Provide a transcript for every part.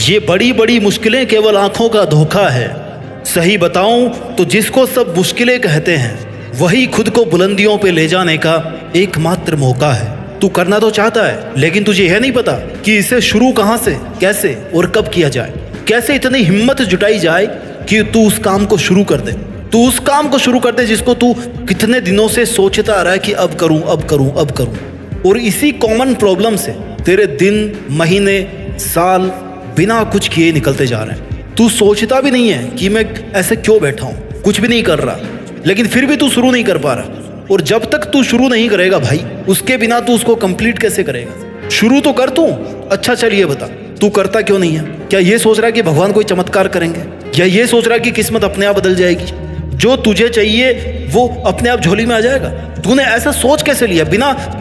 ये बड़ी बड़ी मुश्किलें केवल आंखों का धोखा है। सही बताऊं तो जिसको सब मुश्किलें कहते हैं वही खुद को बुलंदियों पे ले जाने का एकमात्र मौका है। तू करना तो चाहता है, लेकिन तुझे यह नहीं पता कि इसे शुरू कहां से, कैसे और कब किया जाए। कैसे इतनी हिम्मत जुटाई जाए कि तू उस काम को शुरू कर दे। तू उस काम को शुरू कर दे जिसको तू कितने दिनों से सोचता आ रहा है कि अब करूं, अब करूं, अब करूं। और इसी कॉमन प्रॉब्लम से तेरे दिन, महीने, साल बिना कुछ किए निकलते जा रहे हैं। तू सोचता भी नहीं है कि मैं ऐसे क्यों बैठा हूं, कुछ भी नहीं कर रहा, लेकिन फिर भी तू शुरू नहीं कर पा रहा। और जब तक तू शुरू नहीं करेगा भाई, उसके बिना तू उसको कंप्लीट कैसे करेगा। शुरू तो कर तू। अच्छा चल ये बता, तू करता क्यों नहीं है? क्या ये सोच रहा है कि भगवान कोई चमत्कार करेंगे, या ये सोच रहा है कि किस्मत अपने आप बदल जाएगी, जो तुझे चाहिए वो अपने आप झोली में आ जाएगा? तूने ऐसा सोच कैसे लिया?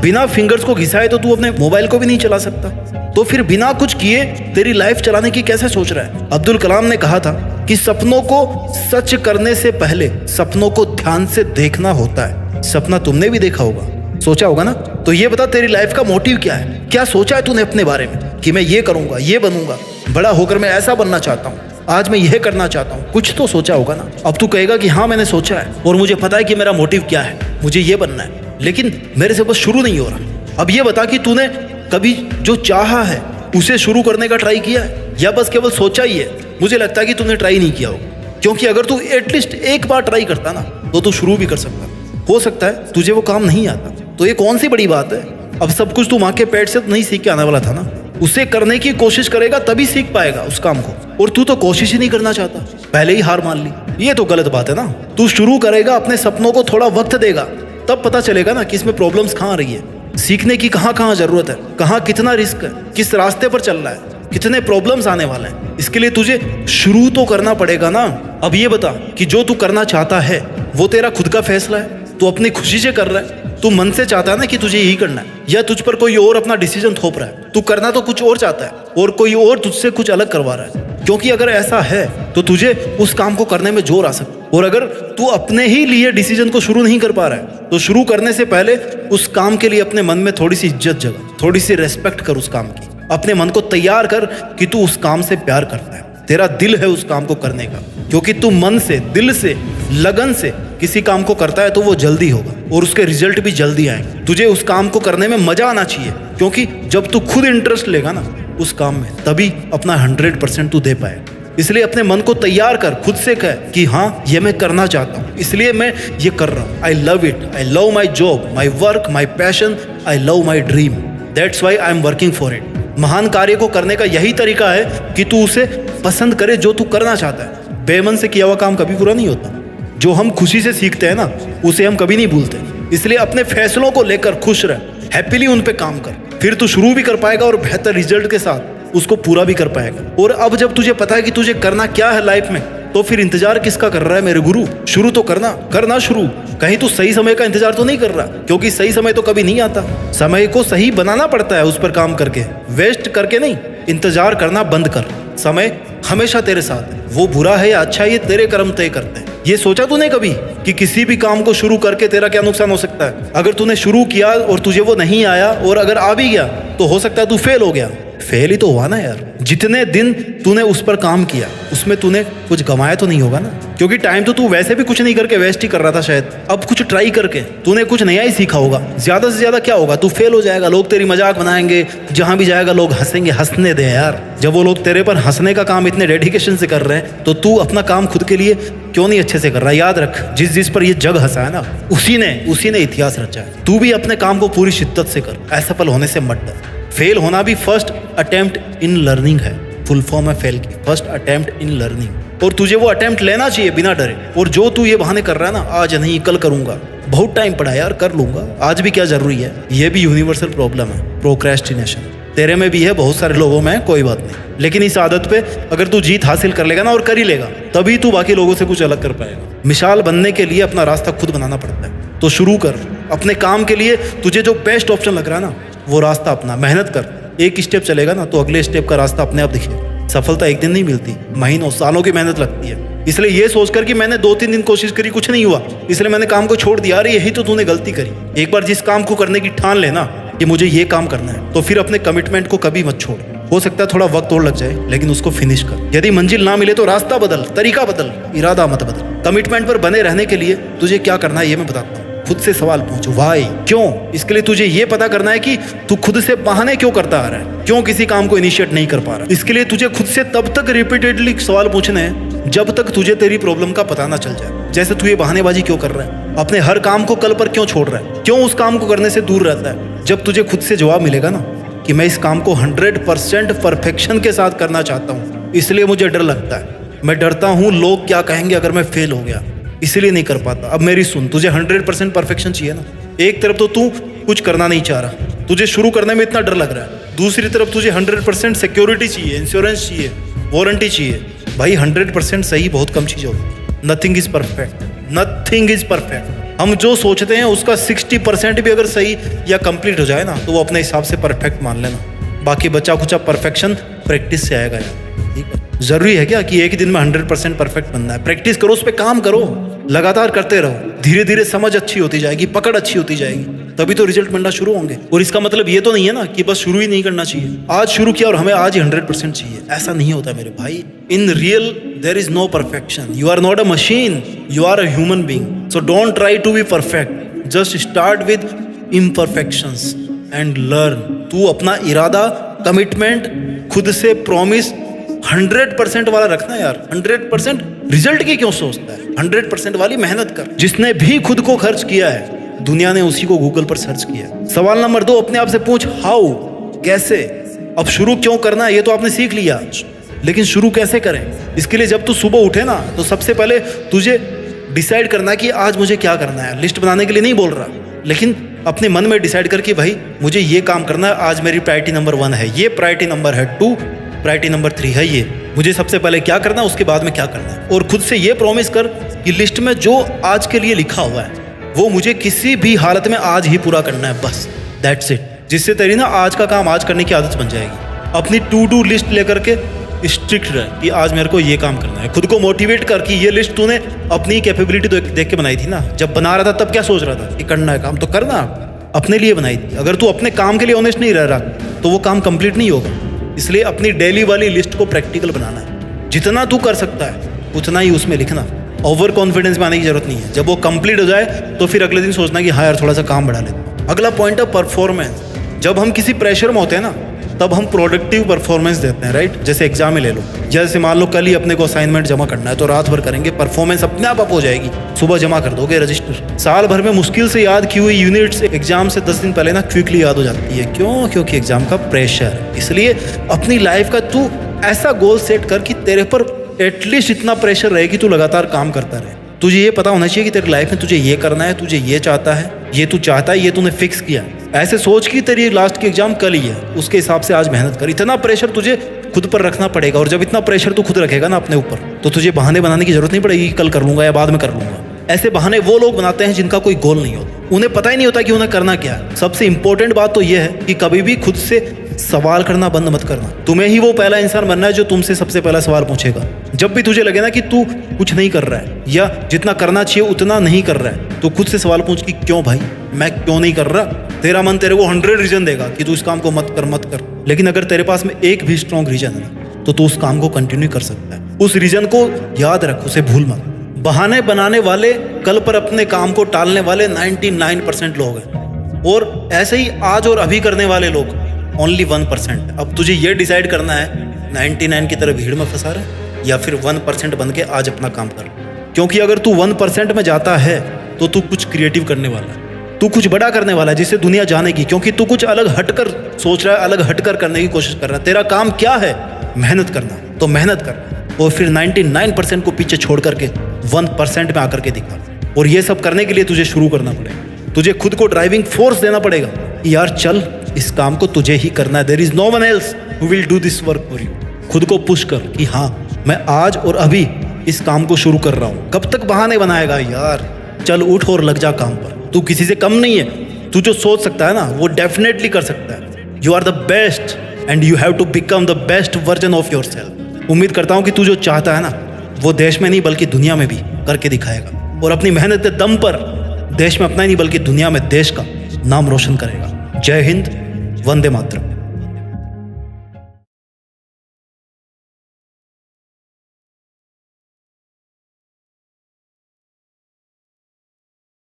बिना फिंगर्स को घिसाए तो तू अपने मोबाइल को भी नहीं चला सकता, तो फिर बिना कुछ किए तेरी लाइफ चलाने की कैसे सोच रहा है? अब्दुल कलाम ने कहा था कि सपनों को सच करने से पहले सपनों को ध्यान से देखना होता है। सपना तुमने भी देखा होगा, सोचा होगा ना? तो ये बता, तेरी लाइफ का मोटिव क्या है? क्या सोचा है तूने अपने बारे में कि मैं ये करूंगा, ये बनूंगा, बड़ा होकर मैं ऐसा बनना चाहता हूँ, आज मैं यह करना चाहता हूँ? कुछ तो सोचा होगा ना। अब तू कहेगा कि हाँ मैंने सोचा है और मुझे पता है कि मेरा मोटिव क्या है, मुझे ये बनना है, लेकिन मेरे से बस शुरू नहीं हो रहा। अब ये बता कि तूने कभी जो चाहा है उसे शुरू करने का ट्राई किया है, या बस केवल सोचा ही है? मुझे लगता है कि तूने ट्राई नहीं किया होगा, क्योंकि अगर तू एटलीस्ट एक बार ट्राई करता ना तो तू शुरू भी कर सकता। हो सकता है तुझे वो काम नहीं आता, तो ये कौन सी बड़ी बात है? अब सब कुछ तू माँ के पेट से तो नहीं सीख के आने वाला था ना। उसे करने की कोशिश करेगा तभी सीख पाएगा उस काम को, और तू तो कोशिश ही नहीं करना चाहता, पहले ही हार मान ली। ये तो गलत बात है ना। तू शुरू करेगा, अपने सपनों को थोड़ा वक्त देगा, तब पता चलेगा ना कि इसमें प्रॉब्लम्स कहाँ आ रही है, सीखने की कहाँ कहाँ जरूरत है, कहाँ कितना रिस्क है, किस रास्ते पर चल रहा है, कितने प्रॉब्लम्स आने वाले हैं। इसके लिए तुझे शुरू तो करना पड़ेगा ना। अब ये बता कि जो तू करना चाहता है वो तेरा खुद का फैसला है, तू अपनी खुशी से कर रहा है, तू मन से चाहता है ना कि तुझे यही करना है, या तुझ पर कोई और अपना डिसीजन थोप रहा है? तू करना तो कुछ और चाहता है और कोई और तुझसे कुछ अलग करवा रहा है। क्योंकि अगर ऐसा है तो तुझे उस काम को करने में जोर आ सकता है। और अगर तू अपने ही लिए डिसीजन को शुरू नहीं कर पा रहा है तो शुरू करने से पहले उस काम के लिए अपने मन में थोड़ी सी इज्जत जगा, थोड़ी सी रेस्पेक्ट कर उस काम की। अपने मन को तैयार कर कि तू उस काम से प्यार करता है, तेरा दिल है उस काम को करने का। क्योंकि तू मन से, दिल से, लगन से किसी काम को करता है तो वो जल्दी होगा और उसके रिजल्ट भी जल्दी आएंगे। तुझे उस काम को करने में मजा आना चाहिए, क्योंकि जब तू खुद इंटरेस्ट लेगा ना उस काम में, तभी अपना 100% तू दे पाएगा। इसलिए अपने मन को तैयार कर, खुद से कह कि हाँ ये मैं करना चाहता हूँ, इसलिए मैं ये कर रहा हूँ। I love it, I love my job, my work, my passion, I love my dream, that's why I am working for it. महान कार्य को करने का यही तरीका है कि तू उसे पसंद करे जो तू करना चाहता है। बेमन से किया हुआ काम कभी पूरा नहीं होता। जो हम खुशी से सीखते हैं ना उसे हम कभी नहीं भूलते। इसलिए अपने फैसलों को लेकर खुश रह, हैप्पीली उन पे काम कर, फिर तू शुरू भी कर पाएगा और बेहतर रिजल्ट के साथ उसको पूरा भी कर पाएगा। और अब जब तुझे पता है कि तुझे करना क्या है लाइफ में, तो फिर इंतजार किसका कर रहा है मेरे गुरु? शुरू तो करना शुरू। कहीं तू सही समय का इंतजार तो नहीं कर रहा, क्योंकि सही समय तो कभी नहीं आता। समय को सही बनाना पड़ता है, उस पर काम करके, वेस्ट करके नहीं। इंतजार करना बंद कर, समय हमेशा तेरे साथ है। वो बुरा है या अच्छा है ये तेरे कर्म तय करते हैं। ये सोचा तूने कभी कि किसी भी काम को शुरू करके तेरा क्या नुकसान हो सकता है? अगर तूने शुरू किया और तुझे वो नहीं आया, और अगर आ भी गया तो हो सकता है तू फेल हो गया। फेल ही तो हुआ ना यार। जितने दिन तूने उस पर काम किया उसमें तूने कुछ गंवाया तो नहीं होगा ना, क्योंकि टाइम तो तू वैसे भी कुछ नहीं करके वेस्ट ही कर रहा था शायद। अब कुछ ट्राई करके तूने कुछ नया ही सीखा होगा। ज्यादा से ज्यादा क्या होगा, तू फेल हो जाएगा, लोग तेरी मजाक बनाएंगे, जहां भी जाएगा लोग हंसेंगे। हंसने दे यार, जब वो लोग तेरे पर हंसने का काम इतने डेडिकेशन से कर रहे हैं तो तू अपना काम खुद के लिए क्यों नहीं अच्छे से कर रहा है? याद रख, जिस पर ये जग हंसा है ना उसी ने इतिहास रचा है। तू भी अपने काम को पूरी शिद्दत से कर, असफल होने से मत डर। फेल होना भी फर्स्ट अटेम्प्ट इन लर्निंग है। फुल फॉर्म है फेल की, फर्स्ट अटेम्प्ट इन लर्निंग। और तुझे वो अटेम्प्ट लेना चाहिए बिना डरे। और जो तू ये बहाने कर रहा है ना, आज नहीं कल करूंगा, बहुत टाइम पड़ा यार, कर लूंगा, आज भी क्या जरूरी है? ये भी यूनिवर्सल प्रॉब्लम है, प्रोक्रेस्टिनेशन। तेरे में भी है, बहुत सारे लोगों में है, कोई बात नहीं। लेकिन इस आदत पे अगर तू जीत हासिल कर लेगा ना, और कर ही लेगा, तभी तू बाकी लोगों से कुछ अलग कर पाएगा। मिसाल बनने के लिए अपना रास्ता खुद बनाना पड़ता है। तो शुरू कर अपने काम के लिए। तुझे जो बेस्ट ऑप्शन लग रहा है ना वो रास्ता अपना, मेहनत कर। एक स्टेप चलेगा ना तो अगले स्टेप का रास्ता अपने आप दिखेगा। सफलता एक दिन नहीं मिलती, महीनों सालों की मेहनत लगती है। इसलिए ये सोचकर कि मैंने 2-3 दिन कोशिश करी, कुछ नहीं हुआ, इसलिए मैंने काम को छोड़ दिया, अरे यही तो तूने गलती करी। एक बार जिस काम को करने की ठान लेना कि मुझे ये काम करना है, तो फिर अपने कमिटमेंट को कभी मत छोड़। हो सकता है थोड़ा वक्त और लग जाए, लेकिन उसको फिनिश कर। यदि मंजिल ना मिले तो रास्ता बदल, तरीका बदल, इरादा मत बदल। कमिटमेंट पर बने रहने के लिए तुझे क्या करना है ये मैं बताता हूँ। खुद से सवाल पूछो, व्हाई, क्यों। इसके लिए तुझे ये पता करना है कि तू खुद से बहाने क्यों करता आ रहा है, क्यों किसी काम को इनिशिएट नहीं कर पा रहा। इसके लिए तुझे खुद से तब तक रिपीटेडली सवाल पूछने हैं जब तक तुझे तेरी प्रॉब्लम का पता ना चल जाए। जैसे तू ये बहानेबाजी क्यों कर रहा है, अपने हर काम को कल पर क्यों छोड़ रहा है, क्यों उस काम को करने से दूर रहता है। जब तुझे खुद से जवाब मिलेगा ना कि मैं इस काम को 100% परफेक्शन के साथ करना चाहता हूँ, इसलिए मुझे डर लगता है, मैं डरता हूँ लोग क्या कहेंगे अगर मैं फेल हो गया, इसलिए नहीं कर पाता। अब मेरी सुन, तुझे 100% परफेक्शन चाहिए ना। एक तरफ तो तू कुछ करना नहीं चाह रहा, तुझे शुरू करने में इतना डर लग रहा है। दूसरी तरफ तुझे 100% सिक्योरिटी चाहिए, इंश्योरेंस चाहिए, वारंटी चाहिए। भाई 100% सही बहुत कम चीज़ होती है। Nothing is perfect, nothing is perfect. हम जो सोचते हैं उसका 60% भी अगर सही या कंप्लीट हो जाए ना तो वो अपने हिसाब से परफेक्ट मान लेना। बाकी बचा खुचा परफेक्शन प्रैक्टिस से आएगा यार, ठीक है। जरूरी है क्या कि एक ही दिन में 100% परफेक्ट बनना है? प्रैक्टिस करो, उस पर काम करो, लगातार करते रहो। धीरे धीरे समझ अच्छी होती जाएगी, पकड़ अच्छी होती जाएगी, तभी तो रिजल्ट मिलना शुरू होंगे। और इसका मतलब ये तो नहीं है ना कि बस शुरू ही नहीं करना चाहिए, आज शुरू किया और हमें आज ही 100% चाहिए, ऐसा नहीं होता मेरे भाई। In real there is no perfection. You are not a machine, you are a human being. So don't try to be perfect, just start with imperfections and learn. तू अपना इरादा, कमिटमेंट, खुद से प्रॉमिस 100% वाला रखना यार। 100% रिजल्ट की क्यों सोचता है, 100% वाली मेहनत कर। जिसने भी खुद को खर्च किया है दुनिया ने उसी को गूगल पर सर्च किया। सवाल नंबर 2, अपने आप से पूछ, हाउ, कैसे। अब शुरू क्यों करना है ये तो आपने सीख लिया, लेकिन शुरू कैसे करें? इसके लिए जब तू सुबह उठे ना तो सबसे पहले तुझे डिसाइड करना है कि आज मुझे क्या करना है। लिस्ट बनाने के लिए नहीं बोल रहा, लेकिन अपने मन में डिसाइड कर कि भाई मुझे ये काम करना है, आज मेरी प्रायोरिटी नंबर 1 है, ये प्रायोरिटी नंबर है 2, प्रायोरिटी नंबर 3 है ये, मुझे सबसे पहले क्या करना है, उसके बाद में क्या करना है। और खुद से ये प्रॉमिस कर कि लिस्ट में जो आज के लिए लिखा हुआ है वो मुझे किसी भी हालत में आज ही पूरा करना है, बस दैट्स इट। जिससे तेरी ना आज का काम आज करने की आदत बन जाएगी। अपनी टू डू लिस्ट लेकर के स्ट्रिक्ट रह कि आज मेरे को ये काम करना है। खुद को मोटिवेट कर कि ये लिस्ट तूने अपनी कैपेबिलिटी देख के बनाई थी ना। जब बना रहा था तब क्या सोच रहा था कि करना है काम तो करना, अपने लिए बनाई थी। अगर तू अपने काम के लिए ऑनेस्ट नहीं रह रहा तो वो काम कंप्लीट नहीं होगा। इसलिए अपनी डेली वाली लिस्ट को प्रैक्टिकल बनाना है। जितना तू कर सकता है उतना ही उसमें लिखना। ओवर कॉन्फिडेंस में आने की जरूरत नहीं है। जब वो कंप्लीट हो जाए तो फिर अगले दिन सोचना कि हाँ यार थोड़ा सा काम बढ़ा लेते। अगला पॉइंट है परफॉर्मेंस। जब हम किसी प्रेशर में होते हैं ना तब हम प्रोडक्टिव परफॉर्मेंस देते हैं, राइट। जैसे एग्जाम ही ले लो, जैसे मान लो कल ही अपने को असाइनमेंट जमा करना है तो रात भर करेंगे, परफॉर्मेंस अपने आप हो जाएगी, सुबह जमा कर दोगे रजिस्टर। साल भर में मुश्किल से याद की हुई यूनिट्स एग्जाम से 10 दिन पहले ना क्विकली याद हो जाती है। क्यों? क्योंकि एग्जाम का प्रेशर। इसलिए अपनी लाइफ का तू ऐसा गोल सेट कर कि तेरे पर एटलीस्ट इतना प्रेशर रहे कि तू लगातार काम करता रहे। तुझे ये पता होना चाहिए कि तेरी लाइफ में तुझे ये करना है, तुझे ये चाहता है, ये तू चाहता है, ये तूने फिक्स किया। ऐसे सोच कि तेरी लास्ट की एग्जाम कल ही है, उसके हिसाब से आज मेहनत कर। इतना प्रेशर तुझे खुद पर रखना पड़ेगा। और जब इतना प्रेशर तू खुद रखेगा ना अपने ऊपर तो तुझे बहाने बनाने की जरूरत नहीं पड़ेगी कि कल कर लूंगा या बाद में कर लूंगा। ऐसे बहाने वो लोग बनाते हैं जिनका कोई गोल नहीं होता, उन्हें पता ही नहीं होता कि उन्हें करना क्या है। सबसे इंपॉर्टेंट बात तो यह है कि कभी भी खुद से सवाल करना बंद मत करना। तुम्हें ही वो पहला इंसान बनना है जो तुमसे सबसे पहला सवाल पूछेगा। जब भी तुझे लगे ना कि तू कुछ नहीं कर रहा है या जितना करना चाहिए उतना नहीं कर रहा है तो खुद से सवाल पूछ कि क्यों भाई, मैं क्यों नहीं कर रहा। तेरा मन तेरे को 100 रीजन देगा कि तू इस काम को मत कर। लेकिन अगर तेरे पास में एक भी स्ट्रॉन्ग रीजन है तो तू उस काम को कंटिन्यू कर सकता है। उस रीजन को याद रख, उसे भूल मत। बहाने बनाने वाले, कल पर अपने काम को टालने वाले 99% लोग हैं, और ऐसे ही आज और अभी करने वाले लोग ओनली 1%। अब तुझे ये डिसाइड करना है 99 की तरह भीड़ में फंसा रहा है या फिर 1% बन के आज अपना काम कर। क्योंकि अगर तू 1% में जाता है तो तू कुछ क्रिएटिव करने वाला है, तू कुछ बड़ा करने वाला है जिससे दुनिया जानेगी। क्योंकि तू कुछ अलग हटकर सोच रहा है, अलग हटकर करने की कोशिश कर रहा है। तेरा काम क्या है? मेहनत करना, तो मेहनत कर और फिर 99% को पीछे छोड़ करके 1% में आकर के दिखा। और ये सब करने के लिए तुझे शुरू करना पड़ेगा। तुझे खुद को ड्राइविंग फोर्स देना पड़ेगा, यार चल इस काम को तुझे ही करना है। There is no one else who will do this work for you. खुद को पुश कर कि हाँ मैं आज और अभी इस काम को शुरू कर रहा हूँ। कब तक बहाने बनाएगा यार? चल उठ और लग जा काम पर। तू किसी से कम नहीं है। तू जो सोच सकता है ना वो डेफिनेटली कर सकता है। You are the best and you have to become the best version of your self. उम्मीद करता हूँ कि तू जो चाहता है ना वो देश में नहीं बल्कि दुनिया में भी करके दिखाएगा, और अपनी मेहनत के दम पर देश में अपना ही नहीं बल्कि दुनिया में देश का नाम रोशन करेगा। जय हिंद, वंदे मातरम।